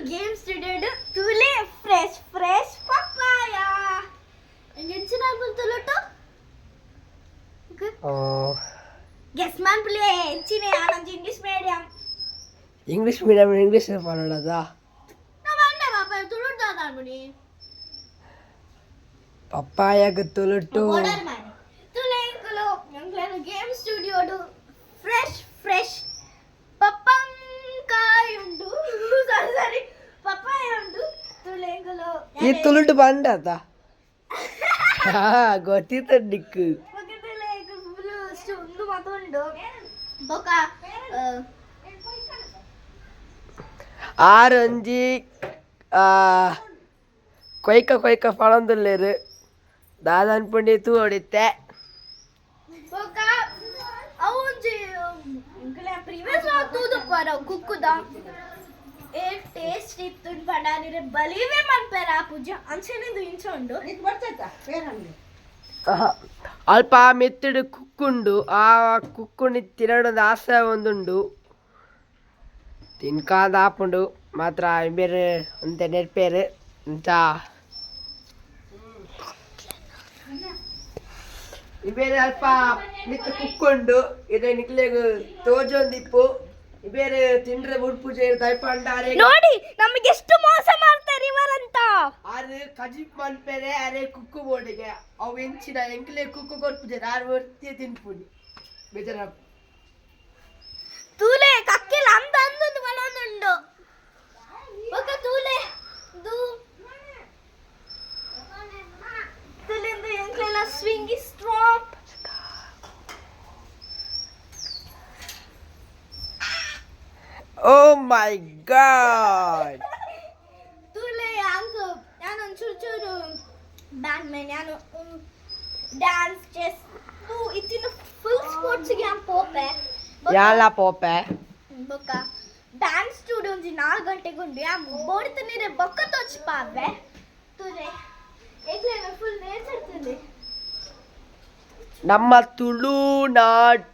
game studio tule fresh papaya. Engenchina bultuluto. Oh. Guess man play chine anam English medium. English medium English ಪಾಡೋದಾ? Na manne papa tuluto adalmuni. Papaya ತುಳುಟು. Order ಮಾಡಿ. Tule kalo ಎಂಗ್ಲನ game studio fresh ಪಪ್ಪಂಕಾಯಿ ಉಂಡು. ಸರಿ papaya ಉಂಡು. tule kalo ಈ ತುಳುಟು ಬಂಡಾತ? ಗೊತ್ತಿತ್ತು ಡಿಕ್ಕು. ಒಂದು ಮತ್ತೊಂದು ಬೊಕ ಆರಂಜಿ ಕೊಯ್ಕ ಪಳಂದುಲ್ಲೇರು ದಾದನ್ ಪುಂಡಿ ತೂ ಹೊಡಿತೆ ಬೊಕ ಅವಂಜಿ ಪ್ರಿವಿಯಸ್ ತೂದು ಪರ ಕುಕ್ಕುದ ಏ ಟೇಸ್ಟ್ ಇತ್ತು ಪಡಾನಿರೆ ಬಲಿವೆ ಮನ್ಪೆರ ಪೂಜ ಅಂಚೆನಿಂದು ಇಂಚೊಂಡು ಇದು ಬರ್ತೈತಾ ಬೇರಂಗೆ ಅಲ್ಪ ಮೆತ್ತಡು ಕುಕ್ಕುಂಡು ಆ ಕುಕ್ಕುಂಡಿ ತಿನ್ನೋದು ಆಸೆ ಒಂದುಂಡು ತಿನ್ಕಾದ ಆಪುಂಡು ಮಾತ್ರ ಬೇರೆ ಅಂತ ನೆರ್ಪೇರು ಅಂತ ಬೇರೆ ಅಲ್ಪ ಮಿತ್ತು ಕುಕ್ಕೊಂಡು ಇದು ನಿಕ್ಲೆಗು ತೋಜೊಂದಿಪ್ಪು ಬೇರೆ ತಿಂಡ್ರೆ ಪೂಜೆ ದಯಪಂಡಾರೆ ನೋಡಿ ನಮಗೆ ಎಷ್ಟು ಮೋಸ ಮಾಡ್ತಾರೆ ಇವರಂತ ಆರು ಕಜಿಪ್ ಮನ್ಪೇರೆ ಅರೆ ಕುಕ್ಕು ಬೋಡಿಗೆ ಅವು ಎಂಚಿನ ಎಂಕ್ಲೆ ಕುಕ್ಕು ಕೊಡ್ಪುಜೆ ಆರು ವರ್ತಿಯ ತಿನ್ಪುಡಿ ಬೇಜಾರ ತೂಲೆ ಕಕ್ಕಿಲ್ಲ ಅಂತ ಅಂದೊಂದು ಮನೊಂದುಂಡು ಒಕ್ಕ ತೂಲೆ ದು ತೂಲೆಂದು ಎಂಕ್ಲೆಲ್ಲ ಸ್ವಿಂಗಿ ಸ್ಟ್ರಾಂಗ್ ಓ ಮೈ ಗಾಡ್ ತೂಲೆ ಅಂಕ ನಾನು ಚೂರು ಬ್ಯಾಂಡ್ಮನ್ ನಾನು ಡ್ಯಾನ್ಸ್ ಚೆಸ್ ತೂ ಇತ್ತಿನ ಫುಲ್ ಸ್ಪೋರ್ಟ್ಸ್ಗೆ ನಾನು ಪೋಪೆ ಯಾಲ ಪೋಪೆ ಬೊಕ್ಕ ಡ್ಯಾನ್ಸ್ ಸ್ಟುಡಿಯೋ ಒಂಜಿ 4 ಗಂಟೆಗೆ ಉಂಡು ಯಾ ಬೋಡಿತ ನೀರೆ ಬೊಕ್ಕ ತೋಚ್ಪಾವೆ ತೂಲೆ ಏಕ್ಲೆನ ಫುಲ್ ನೇಚರ್ ತೂಲೆ ನಮ್ಮ ತುಳುನಾಡ್